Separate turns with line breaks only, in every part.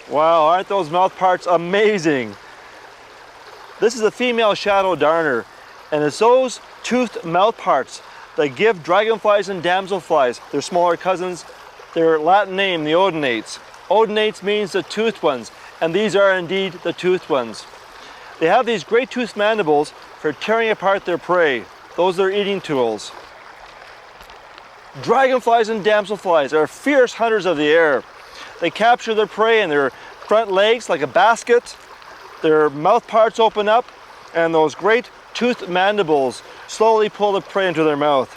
Wow, aren't those mouth parts amazing? This is a female shadow darner, and it's those toothed mouth parts that give dragonflies and damselflies, their smaller cousins, their Latin name, the odonates. Odonates means the toothed ones, and these are indeed the toothed ones. They have these great toothed mandibles for tearing apart their prey. Those are their eating tools. Dragonflies and damselflies are fierce hunters of the air. They capture their prey in their front legs like a basket. Their mouth parts open up, and those great toothed mandibles slowly pull the prey into their mouth.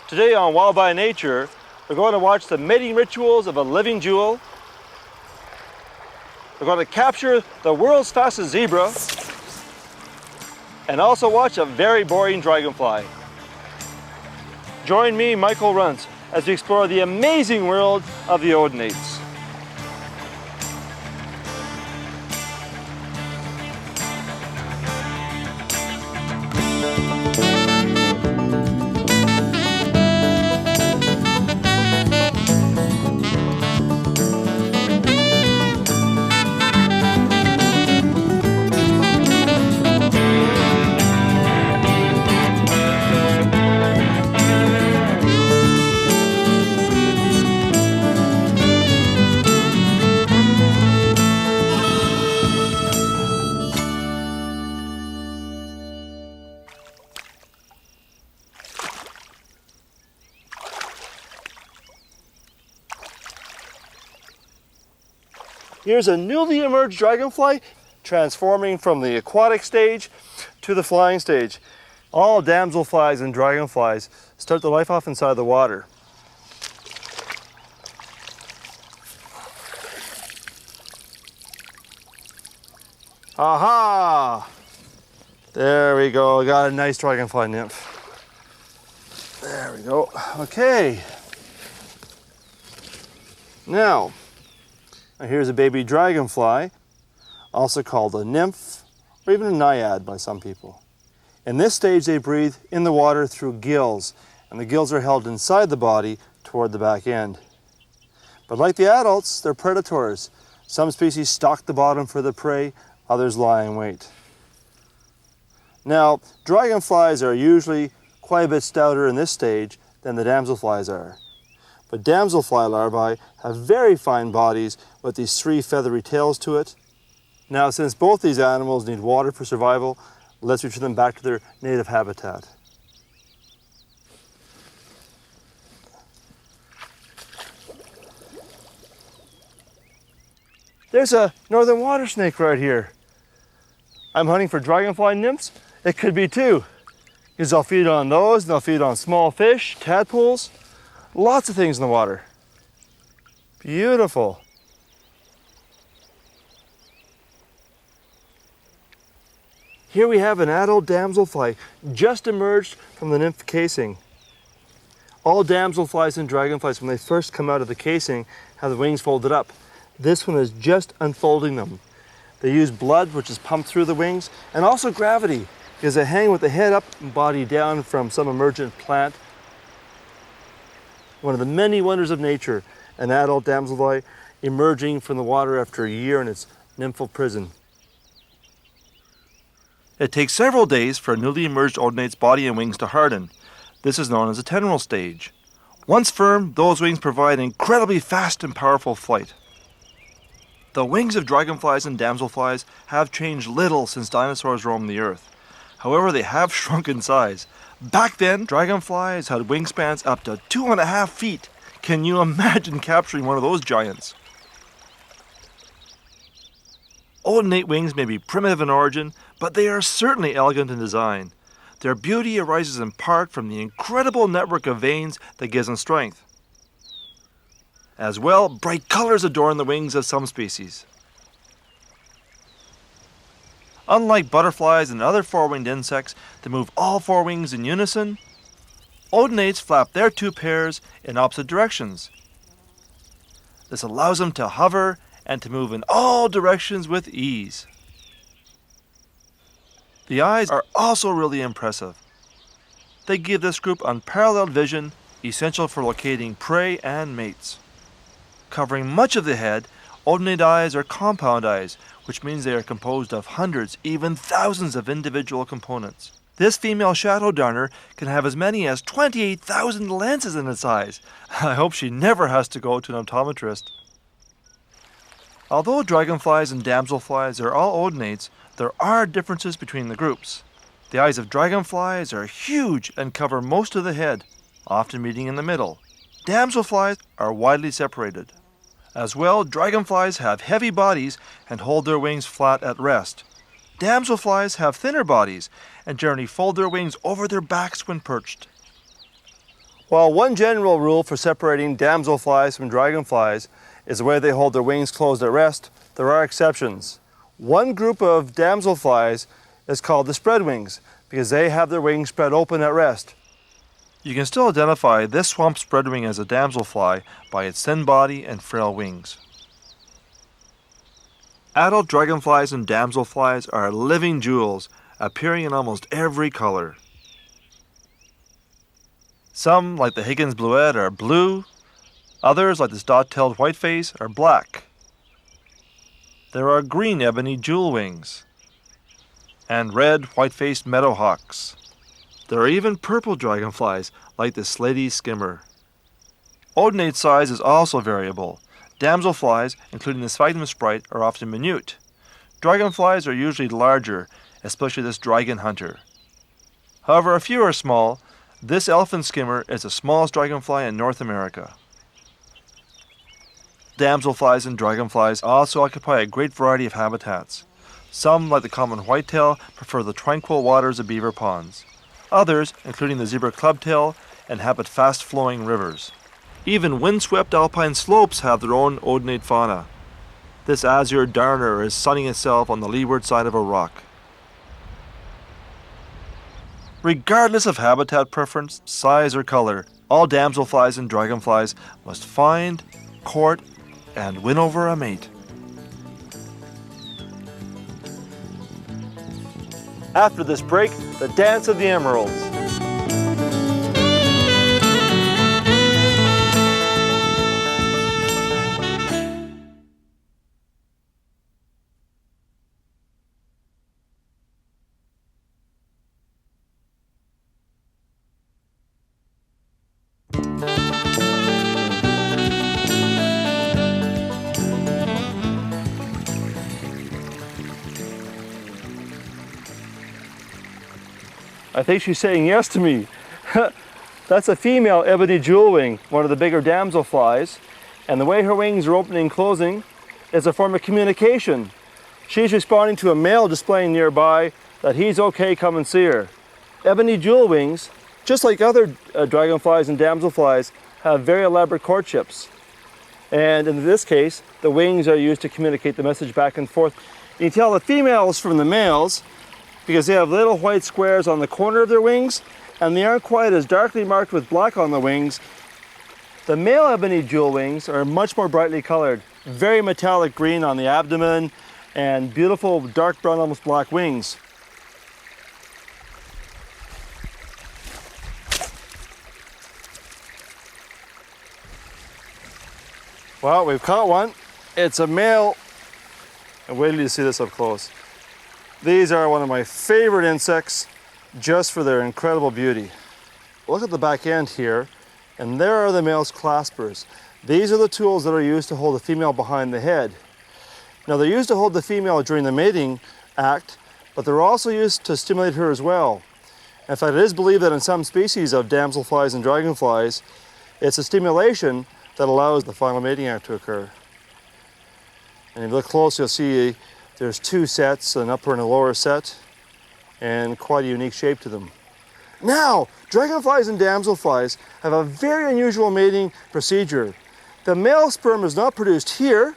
Today on Wild by Nature, we're going to watch the mating rituals of a living jewel. We're going to capture the world's fastest zebra, and also watch a very boring dragonfly. Join me, Michael Runtz, as we explore the amazing world of the odonates. Here's a newly emerged dragonfly transforming from the aquatic stage to the flying stage. All damselflies and dragonflies start their life off inside the water. Aha! There we go, got a nice dragonfly nymph. There we go, okay. Now, here's a baby dragonfly, also called a nymph, or even a naiad by some people. In this stage, they breathe in the water through gills, and the gills are held inside the body toward the back end. But like the adults, they're predators. Some species stalk the bottom for the prey, others lie in wait. Now, dragonflies are usually quite a bit stouter in this stage than the damselflies are. But damselfly larvae have very fine bodies with these three feathery tails to it. Now, since both these animals need water for survival, let's return them back to their native habitat. There's a northern water snake right here. I'm hunting for dragonfly nymphs. It could be too, because they'll feed on those, and they'll feed on small fish, tadpoles, lots of things in the water. Beautiful. Here we have an adult damselfly just emerged from the nymph casing. All damselflies and dragonflies, when they first come out of the casing, have the wings folded up. This one is just unfolding them. They use blood, which is pumped through the wings, and also gravity, because they hang with the head up and body down from some emergent plant. One of the many wonders of nature, an adult damselfly emerging from the water after a year in its nymphal prison. It takes several days for a newly emerged odonate's body and wings to harden. This is known as the tendril stage. Once firm, those wings provide incredibly fast and powerful flight. The wings of dragonflies and damselflies have changed little since dinosaurs roamed the earth. However, they have shrunk in size. Back then, dragonflies had wingspans up to 2.5 feet. Can you imagine capturing one of those giants? Odonate wings may be primitive in origin, but they are certainly elegant in design. Their beauty arises in part from the incredible network of veins that gives them strength. As well, bright colors adorn the wings of some species. Unlike butterflies and other four-winged insects that move all four wings in unison, odonates flap their two pairs in opposite directions. This allows them to hover and to move in all directions with ease. The eyes are also really impressive. They give this group unparalleled vision essential for locating prey and mates. Covering much of the head, odonate eyes are compound eyes, which means they are composed of hundreds, even thousands of individual components. This female shadow darner can have as many as 28,000 lenses in its eyes. I hope she never has to go to an optometrist. Although dragonflies and damselflies are all odonates, there are differences between the groups. The eyes of dragonflies are huge and cover most of the head, often meeting in the middle. Damselflies are widely separated. As well, dragonflies have heavy bodies and hold their wings flat at rest. Damselflies have thinner bodies and generally fold their wings over their backs when perched. While one general rule for separating damselflies from dragonflies is the way they hold their wings closed at rest, there are exceptions. One group of damselflies is called the spread wings because they have their wings spread open at rest. You can still identify this swamp spreadwing as a damselfly by its thin body and frail wings. Adult dragonflies and damselflies are living jewels, appearing in almost every color. Some, like the Higgins bluette, are blue. Others, like the dot-tailed whiteface, are black. There are green ebony jewelwings and red white-faced meadowhawks. There are even purple dragonflies, like the slaty skimmer. Odonate size is also variable. Damselflies, including the sphagnum sprite, are often minute. Dragonflies are usually larger, especially this dragon hunter. However, a few are small. This elephant skimmer is the smallest dragonfly in North America. Damselflies and dragonflies also occupy a great variety of habitats. Some, like the common whitetail, prefer the tranquil waters of beaver ponds. Others, including the zebra clubtail, inhabit fast-flowing rivers. Even windswept alpine slopes have their own odonate fauna. This azure darner is sunning itself on the leeward side of a rock. Regardless of habitat preference, size, or color, all damselflies and dragonflies must find, court, and win over a mate. After this break, the dance of the emeralds. I think she's saying yes to me. That's a female ebony jewelwing, one of the bigger damselflies. And the way her wings are opening and closing is a form of communication. She's responding to a male displaying nearby that he's okay, come and see her. Ebony jewelwings, just like other dragonflies and damselflies, have very elaborate courtships. And in this case, the wings are used to communicate the message back and forth. You can tell the females from the males because they have little white squares on the corner of their wings, and they aren't quite as darkly marked with black on the wings. The male ebony jewelwings are much more brightly colored, very metallic green on the abdomen, and beautiful dark brown, almost black wings. Well, we've caught one. It's a male. And wait till you see this up close. These are one of my favorite insects just for their incredible beauty. Look at the back end here, and there are the male's claspers. These are the tools that are used to hold the female behind the head. Now they're used to hold the female during the mating act, but they're also used to stimulate her as well. In fact, it is believed that in some species of damselflies and dragonflies, it's a stimulation that allows the final mating act to occur. And if you look close, you'll see there's two sets, an upper and a lower set, and quite a unique shape to them. Now, dragonflies and damselflies have a very unusual mating procedure. The male sperm is not produced here,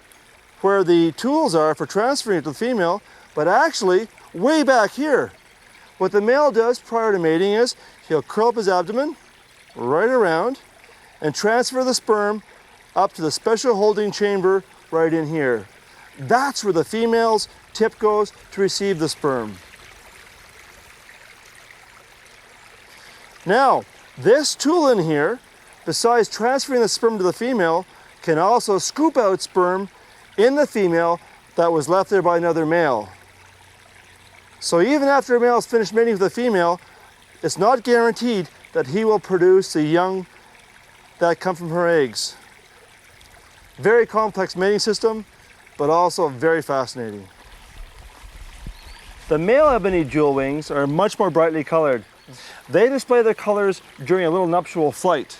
where the tools are for transferring it to the female, but actually way back here. What the male does prior to mating is he'll curl up his abdomen right around and transfer the sperm up to the special holding chamber right in here. That's where the female's tip goes to receive the sperm. Now, this tool in here besides transferring the sperm to the female, can also scoop out sperm in the female that was left there by another male. So even after a male has finished mating with a female, it's not guaranteed that he will produce the young that come from her eggs. Very complex mating system, but also very fascinating. The male ebony jewel wings are much more brightly colored. They display their colors during a little nuptial flight.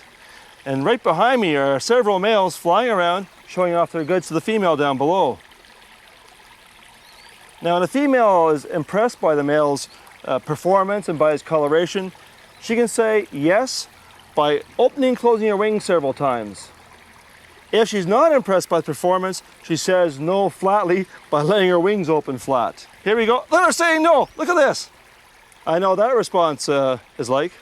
And right behind me are several males flying around, showing off their goods to the female down below. Now, when a female is impressed by the male's performance and by his coloration, she can say yes by opening and closing her wings several times. If she's not impressed by the performance, she says no flatly by letting her wings open flat. Here we go. Let her say no. Look at this. I know that response is like.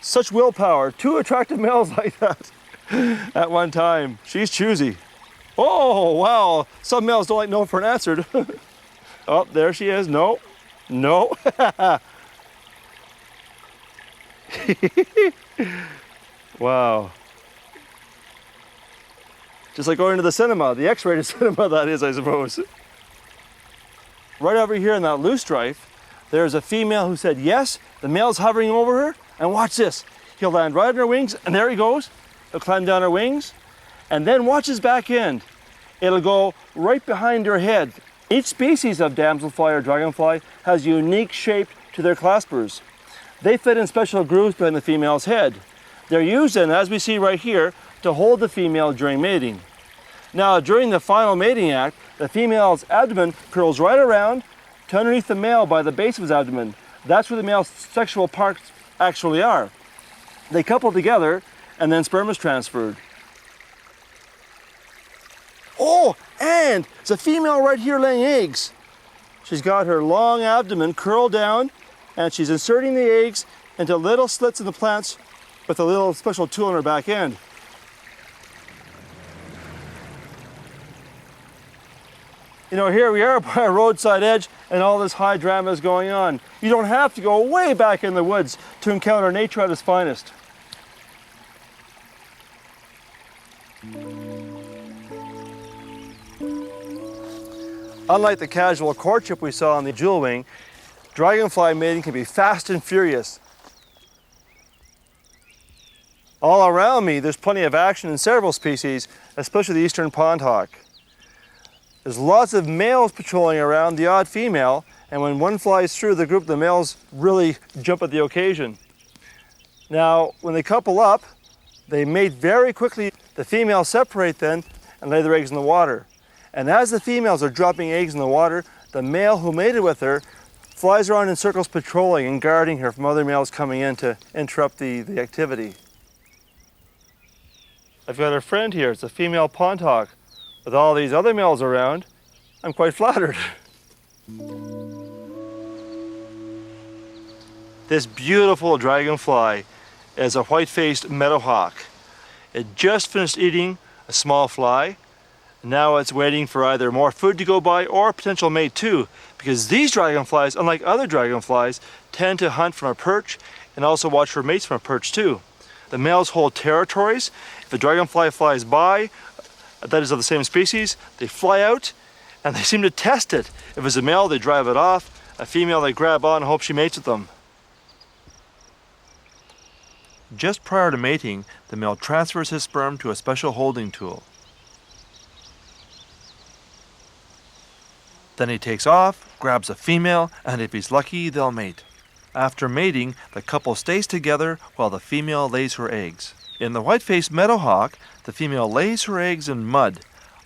Such willpower. 2 attractive males like that at one time. She's choosy. Oh, wow. Some males don't like no for an answer. Oh, there she is. No. No. Wow. Just like going to the cinema, the X-rated cinema that is, I suppose. Right over here in that loose strife, there's a female who said yes, the male's hovering over her, and watch this. He'll land right on her wings, and there he goes. He'll climb down her wings, and then watch his back end. It'll go right behind her head. Each species of damselfly or dragonfly has a unique shape to their claspers. They fit in special grooves behind the female's head. They're used then, as we see right here, to hold the female during mating. Now, during the final mating act, the female's abdomen curls right around to underneath the male by the base of his abdomen. That's where the male's sexual parts actually are. They couple together, and then sperm is transferred. Oh, and there's a female right here laying eggs. She's got her long abdomen curled down, and she's inserting the eggs into little slits in the plants with a little special tool on her back end. You know, here we are by a roadside edge and all this high drama is going on. You don't have to go way back in the woods to encounter nature at its finest. Unlike the casual courtship we saw on the jewel wing, dragonfly mating can be fast and furious. All around me, there's plenty of action in several species, especially the eastern pond hawk. There's lots of males patrolling around the odd female, and when one flies through the group, the males really jump at the occasion. Now, when they couple up, they mate very quickly. The females separate then and lay their eggs in the water. And as the females are dropping eggs in the water, the male who mated with her flies around in circles patrolling and guarding her from other males coming in to interrupt the activity. I've got a friend here, it's a female pond hawk. With all these other males around, I'm quite flattered. This beautiful dragonfly is a white-faced meadowhawk. It just finished eating a small fly. Now it's waiting for either more food to go by or a potential mate too, because these dragonflies, unlike other dragonflies, tend to hunt from a perch and also watch for mates from a perch too. The males hold territories. If a dragonfly flies by, that is of the same species, they fly out and they seem to test it. If it's a male, they drive it off. A female, they grab on and hope she mates with them. Just prior to mating, the male transfers his sperm to a special holding tool. Then he takes off, grabs a female, and if he's lucky, they'll mate. After mating, the couple stays together while the female lays her eggs. In the white-faced meadowhawk, the female lays her eggs in mud,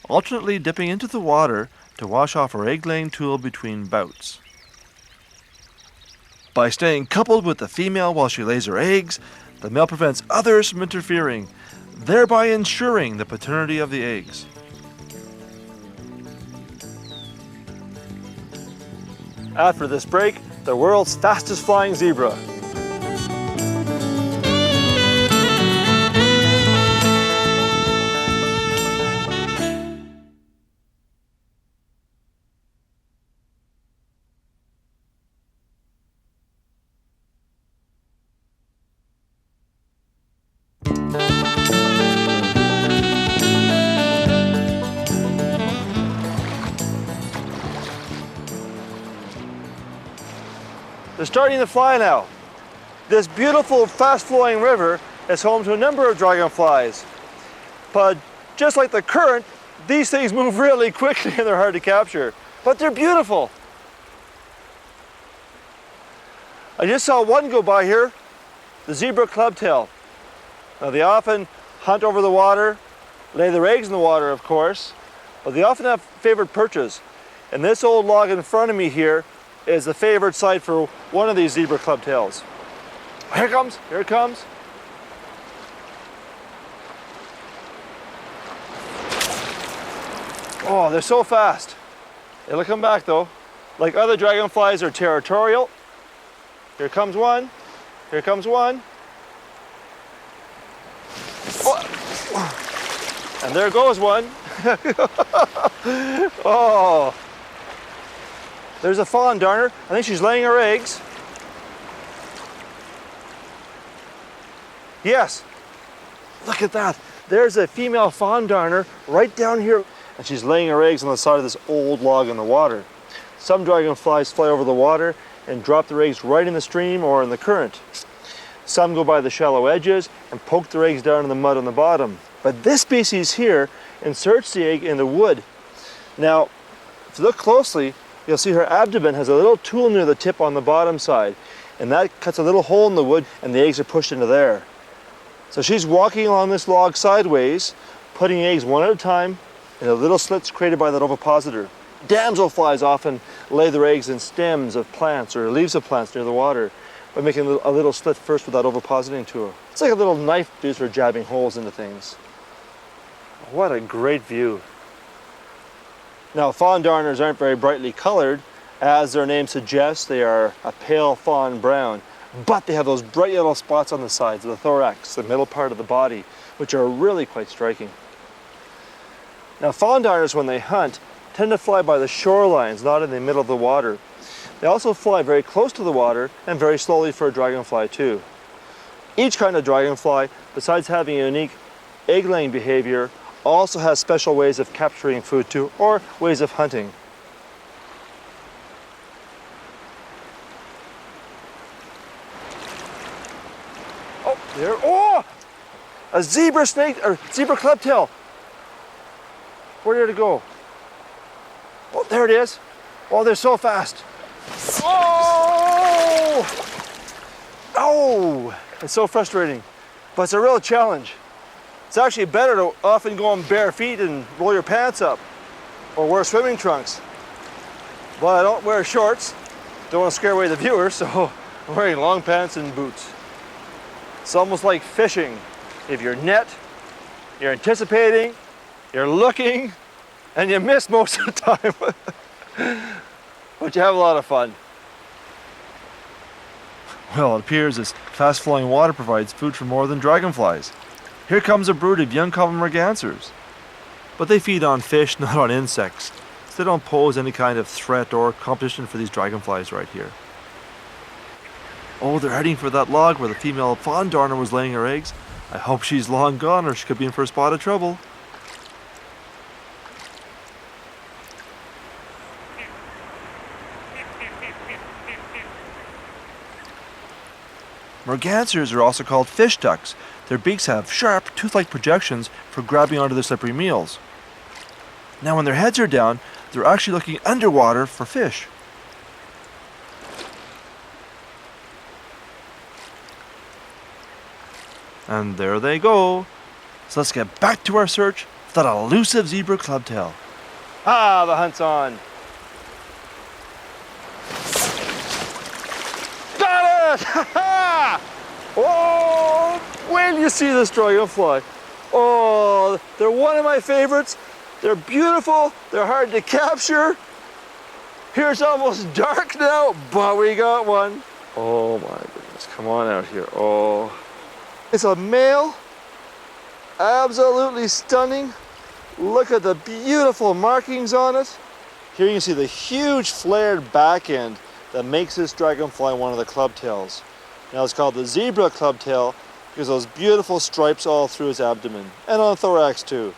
alternately dipping into the water to wash off her egg-laying tool between bouts. By staying coupled with the female while she lays her eggs, the male prevents others from interfering, thereby ensuring the paternity of the eggs. After this break, the world's fastest flying zebra. They're starting to fly now. This beautiful, fast-flowing river is home to a number of dragonflies. But just like the current, these things move really quickly and they're hard to capture. But they're beautiful. I just saw one go by here, the zebra clubtail. Now they often hunt over the water, lay their eggs in the water, of course, but they often have favorite perches. And this old log in front of me here is the favorite site for one of these zebra clubtails. Here it comes, here it comes. Oh, they're so fast. It'll come back though. Like other dragonflies, are territorial. Here comes one, here comes one. Oh. And there goes one. Oh. There's a fawn darner. I think she's laying her eggs. Yes. Look at that. There's a female fawn darner right down here. And she's laying her eggs on the side of this old log in the water. Some dragonflies fly over the water and drop their eggs right in the stream or in the current. Some go by the shallow edges and poke their eggs down in the mud on the bottom. But this species here inserts the egg in the wood. Now, if you look closely, you'll see her abdomen has a little tool near the tip on the bottom side, and that cuts a little hole in the wood and the eggs are pushed into there. So she's walking along this log sideways, putting eggs one at a time in the little slits created by that ovipositor. Damselflies often lay their eggs in stems of plants or leaves of plants near the water by making a little slit first with that ovipositing tool. It's like a little knife used for jabbing holes into things. What a great view. Now, fawn darners aren't very brightly colored. As their name suggests, they are a pale fawn brown, but they have those bright yellow spots on the sides of the thorax, the middle part of the body, which are really quite striking. Now, fawn darners, when they hunt, tend to fly by the shorelines, not in the middle of the water. They also fly very close to the water and very slowly for a dragonfly too. Each kind of dragonfly, besides having a unique egg-laying behavior, also has special ways of capturing food too, or ways of hunting. Oh, there, oh! A zebra snake, or zebra clubtail. Where did it go? Oh, there it is. Oh, they're so fast. Oh! Oh! It's so frustrating, but it's a real challenge. It's actually better to often go on bare feet and roll your pants up or wear swimming trunks. But I don't wear shorts. Don't want to scare away the viewers, so I'm wearing long pants and boots. It's almost like fishing. If you're net, you're anticipating, you're looking, and you miss most of the time. But you have a lot of fun. Well, it appears this fast-flowing water provides food for more than dragonflies. Here comes a brood of young common mergansers. But they feed on fish, not on insects, so they don't pose any kind of threat or competition for these dragonflies right here. Oh, they're heading for that log where the female fawn darner was laying her eggs. I hope she's long gone or she could be in for a spot of trouble. Mergansers are also called fish ducks. Their beaks have sharp, tooth-like projections for grabbing onto their slippery meals. Now when their heads are down, they're actually looking underwater for fish. And there they go. So let's get back to our search for that elusive zebra clubtail. Ah, the hunt's on. Got it! Ha ha! Oh, when you see this dragonfly. Oh, they're one of my favorites. They're beautiful. They're hard to capture. Here it's almost dark now, but we got one. Oh my goodness, come on out here. Oh, it's a male. Absolutely stunning. Look at the beautiful markings on it. Here you can see the huge flared back end that makes this dragonfly one of the clubtails. Now it's called the zebra clubtail because those beautiful stripes all through its abdomen and on the thorax too.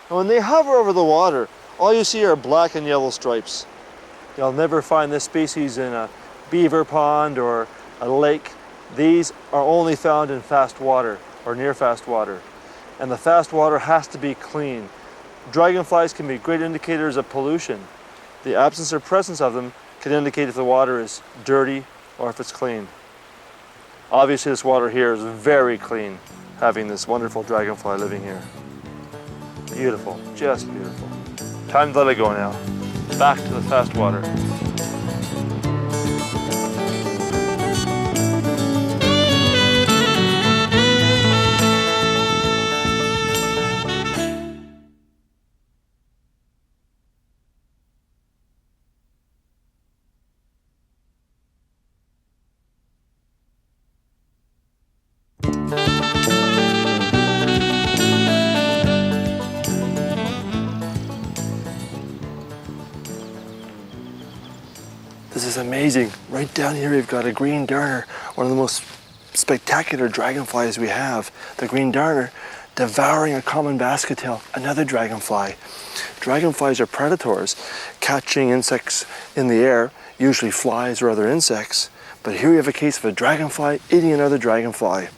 And when they hover over the water, all you see are black and yellow stripes. You'll never find this species in a beaver pond or a lake. These are only found in fast water or near fast water. And the fast water has to be clean. Dragonflies can be great indicators of pollution. The absence or presence of them can indicate if the water is dirty or if it's clean. Obviously this water here is very clean, having this wonderful dragonfly living here. Beautiful, just beautiful. Time to let it go now. Back to the fast water. This is amazing. Right down here we've got a green darner, one of the most spectacular dragonflies we have. The green darner devouring a common basket tail, another dragonfly. Dragonflies are predators, catching insects in the air, usually flies or other insects. But here we have a case of a dragonfly eating another dragonfly.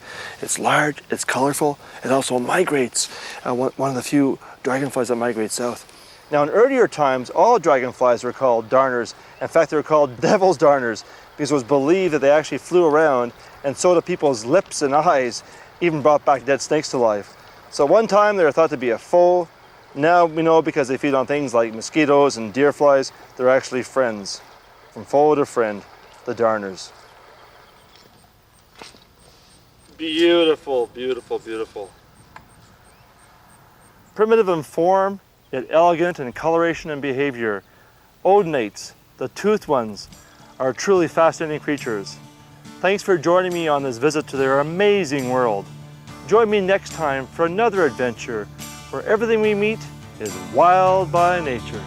It's large, it's colorful, it also migrates. One of the few dragonflies that migrate south. Now in earlier times, all dragonflies were called darners. In fact, they were called devil's darners because it was believed that they actually flew around and so to people's lips and eyes, even brought back dead snakes to life. So one time they were thought to be a foe. Now we know because they feed on things like mosquitoes and deer flies, they're actually friends. From foe to friend, the darners. Beautiful, beautiful, beautiful. Primitive in form, yet elegant in coloration and behavior. Odonates, the toothed ones, are truly fascinating creatures. Thanks for joining me on this visit to their amazing world. Join me next time for another adventure where everything we meet is wild by nature.